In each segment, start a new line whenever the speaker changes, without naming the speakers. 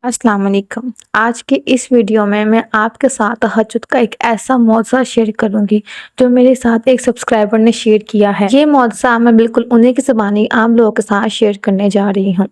अस्सलाम वालेकुम। आज के इस वीडियो में मैं आपके साथ तहज्जुद का एक ऐसा मौज़ा शेयर करूँगी जो मेरे साथ एक सब्सक्राइबर ने शेयर किया है। ये मौज़ा मैं बिल्कुल उन्हीं की ज़बानी आम लोगों के साथ शेयर करने जा रही हूँ।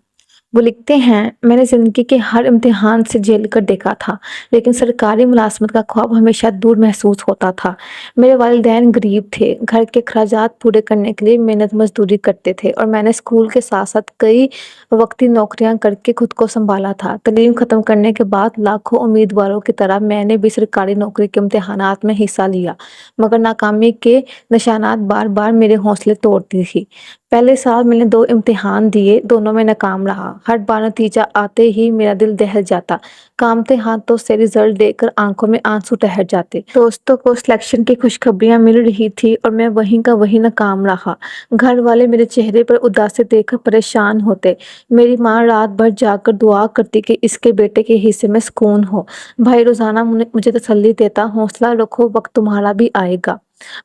वो लिखते हैं, मैंने ज़िंदगी के हर इम्तिहान से झेल कर देखा था, लेकिन सरकारी मुलाज़मत का ख्वाब हमेशा दूर महसूस होता था। मेरे वालिदैन गरीब थे, घर के अखराजात पूरे करने के लिए मेहनत मज़दूरी करते थे और मैंने स्कूल के साथ-साथ कई वक़्ती नौकरियाँ करके खुद को सँभाला था। तालीम ख़त्म करने के बाद लाखों उम्मीदवारों की तरह मैंने भी सरकारी नौकरी के इम्तिहानात में हिस्सा लिया, मगर नाकामी के निशानात बार-बार मेरे हौसले तोड़ती थी। पहले साल मैंने 2 इम्तिहान दिए, दोनों में नाकाम रहा। हर बार नतीजा आते ही मेरा दिल दहल जाता। कांपते हाथों से रिज़ल्ट देखकर आँखों में आँसू ठहर जाते। दोस्तों को सिलेक्शन की खुशखबरियाँ मिल रही थी और मैं वहीं का वहीं नाकाम रहा। घर वाले मेरे चेहरे पर उदासी देखकर परेशान होते। मेरी माँ रात भर जागकर दुआ करती कि इसके बेटे के हिस्से में सुकून हो। भाई रोज़ाना मुझे तसल्ली देता, हौसला रखो, वक़्त तुम्हारा भी आएगा।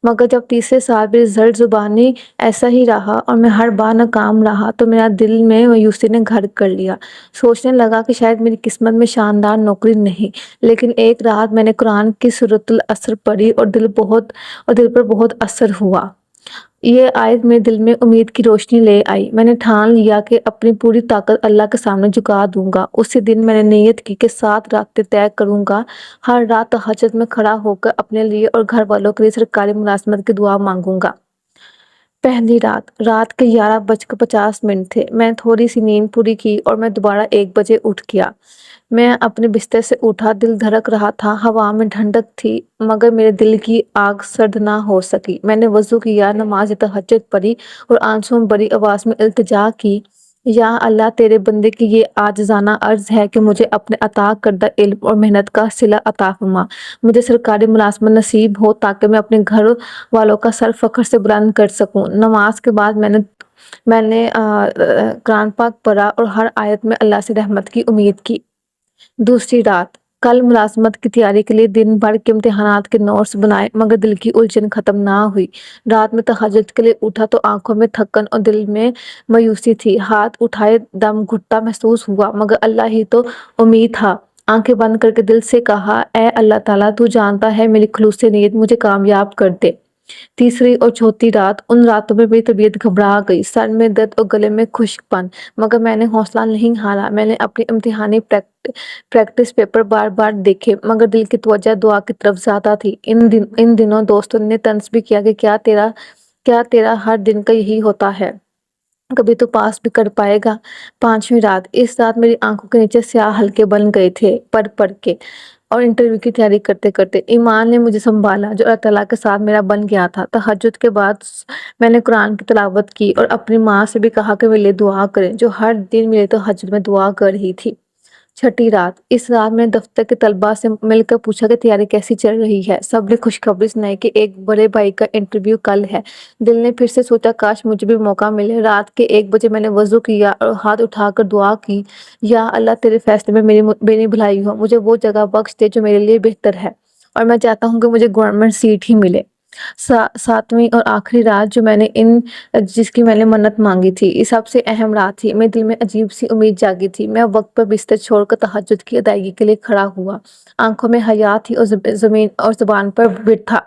मगर जब तीसरे साल भी रिज़ल्ट ज़ुबानी ऐसा ही रहा और मैं हर बार नाकाम रहा, तो मेरा दिल में मायूसी ने घर कर लिया। सोचने लगा कि शायद मेरी किस्मत में शानदार नौकरी नहीं। लेकिन एक रात मैंने कुरान की सूरतुल असर पढ़ी और दिल पर बहुत असर हुआ। ये आयत मेरे दिल में उम्मीद की रोशनी ले आई। मैंने ठान लिया कि अपनी पूरी ताकत अल्लाह के सामने झुका दूँगा। उसी दिन मैंने नियत की कि 7 रातें तय करूँगा। हर रात तहज्जुद में खड़ा होकर अपने लिए और घर वालों के लिए सरकारी मुलाज़मत की दुआ माँगूँगा। पहली रात के 11:50 थे। मैंने थोड़ी-सी नींद पूरी की और मैं दोबारा 1 बजे उठ गया। मैं अपने बिस्तर से उठा, दिल धड़क रहा था, हवा में ठंडक थी, मगर मेरे दिल की आग सर्द ना हो सकी। मैंने वज़ू किया, नमाज़ तहज्जुद पढ़ी और आंसुओं में भरी आवाज़ में इल्तिजा की, या अल्लाह, तेरे बंदे की ये आजिज़ाना अर्ज़ है कि मुझे अपने अता करदा इल्म और मेहनत का सिला अता फरमा। मुझे सरकारी मुलाज़मत नसीब हो ताकि मैं अपने घर वालों का सर फ़ख्र से बुलंद कर सकूँ। नमाज के बाद मैंने कुरान पाक पढ़ा और हर आयत में अल्लाह से रहमत की उम्मीद की। दूसरी रात, कल मुलाज़मत की तैयारी के लिए दिन भर के इम्तिहानात के नोट्स बनाए, मगर दिल की उलझन ख़त्म ना हुई। रात में तहज्जुद के लिए उठा तो आँखों में थकन और दिल में मायूसी थी। हाथ उठाए दम घुटता महसूस हुआ, मगर अल्लाह ही तो उम्मीद था। आँखें बंद करके दिल से कहा, ऐ अल्लाह ताला, तू जानता है मेरी खुलूस नीयत, मुझे कामयाब कर दे। तीसरी और चौथी रात, उन रातों में मेरी तबीयत घबरा गई, सर में दर्द और गले में खुश्कपन, मगर मैंने हौसला नहीं हारा। मैंने अपनी इम्तिहानी प्रैक्टिस पेपर बार-बार देखे, मगर दिल की तवज्जो दुआ की तरफ ज़्यादा थी। इन दिनों दोस्तों ने तंज़ भी किया कि क्या तेरा हर दिन का यही होता है? कभी तो पास भी कर पाएगा। 5वीं रात, इस रात मेरी आँखों के नीचे स्याह हल्के बन गए थे पढ़-पढ़ के और इंटरव्यू की तैयारी करते-करते। ईमान ने मुझे सँभाला जो अल्लाह ताला के साथ मेरा बन गया था। तहज्जुद के बाद मैंने कुरान की तिलावत की और अपनी माँ से भी कहा कि मेरे लिए दुआ करें, जो हर दिन मेरे तहज्जुद में दुआ कर रही थी। छठी रात, इस रात मैंने दफ्तर के तलबा से मिलकर पूछा कि तैयारी कैसी चल रही है। सब ने खुशखबरी सुनाई कि एक बड़े भाई का इंटरव्यू कल है। दिल ने फिर से सोचा, काश मुझे भी मौका मिले। रात के 1 बजे मैंने वज़ू किया और हाथ उठाकर दुआ की, या अल्लाह, तेरे फैसले में मेरी भलाई हो, मुझे वो जगह बख्श दे जो मेरे लिए बेहतर है और मैं चाहता हूँ कि मुझे गवर्नमेंट सीट ही मिले। 7वीं और आखिरी रात, जिसकी मैंने मन्नत मांगी थी, ये सबसे अहम रात थी। मेरे दिल में अजीब सी उम्मीद जागी थी। मैं वक्त पर बिस्तर छोड़कर तहज्जुद की अदायगी के लिए खड़ा हुआ। आंखों में हया थी और ज़मीन और ज़ुबान पर विर था।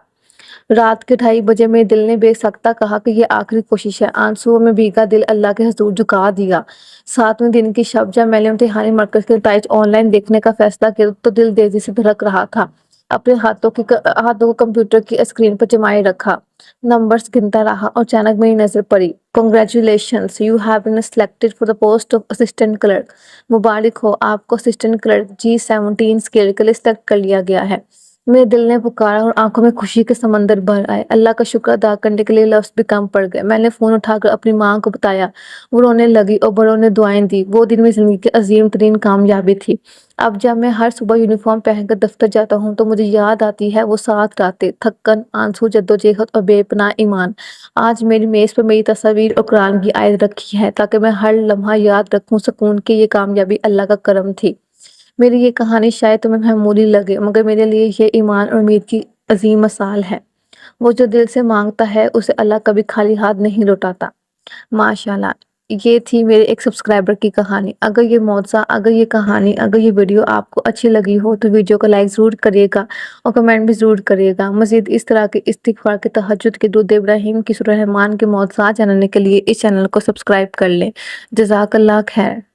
रात के 2:30 बजे मेरे दिल ने बेसख्ता कहा कि ये आखिरी कोशिश है। आंसुओं में भीगा दिल अल्लाह के हुज़ूर झुका दिया। 7वें दिन की शब, जब मैंने इम्तिहानी मरकज़ के नताइज ऑनलाइन देखने का फैसला किया, तो दिल तेजी से धड़क रहा था। अपने हाथों को कंप्यूटर की स्क्रीन पर जमाए रखा, नंबर्स गिनता रहा और अचानक मेरी नज़र पड़ी। Congratulations, you have been selected for the post of assistant clerk. मुबारक हो, आपको असिस्टेंट क्लर्क G17 स्केल के लिए सिलेक्ट कर लिया गया है। मेरे दिल ने पुकारा और आंखों में खुशी के समंदर भर आए। अल्लाह का शुक्र अदा करने के लिए लफ्ज़ भी कम पड़ गए। मैंने फ़ोन उठाकर अपनी माँ को बताया। वो रोने लगी और बड़ों ने दुआएं दी। वो दिन मेरी ज़िंदगी की अजीम तरीन कामयाबी थी। अब जब मैं हर सुबह यूनिफॉर्म पहनकर दफ्तर जाता हूँ, तो मुझे याद आती है वो 7 रातें, थक्कन, आंसू, जद्दोजहद और बेपनाह ईमान। आज मेरी मेज़ पर मेरी तस्वीर और कुरान की आयत रखी है, ताकि मैं हर लम्हा याद रखूँ सकून कि ये कामयाबी अल्लाह का करम थी। मेरी ये कहानी शायद तुम्हें मामूली लगे, मगर मेरे लिए ये ईमान और उम्मीद की अजीम मिसाल है। वो जो दिल से मांगता है, उसे अल्लाह कभी खाली हाथ नहीं लौटाता। माशाल्लाह, یہ تھی میرے ایک سبسکرائبر کی کہانی۔ اگر یہ معجزہ، اگر یہ کہانی، اگر یہ ویڈیو آپ کو اچھی لگی ہو تو ویڈیو کو لائک ضرور کریے گا اور کمنٹ بھی ضرور کریے گا۔ مزید اس طرح کے استغفار کے، تہجد کے، درود ابراہیم کی، سورہ رحمان کے معجزات جاننے کے لیے اس چینل کو سبسکرائب کر لیں۔ جزاک اللہ خیر۔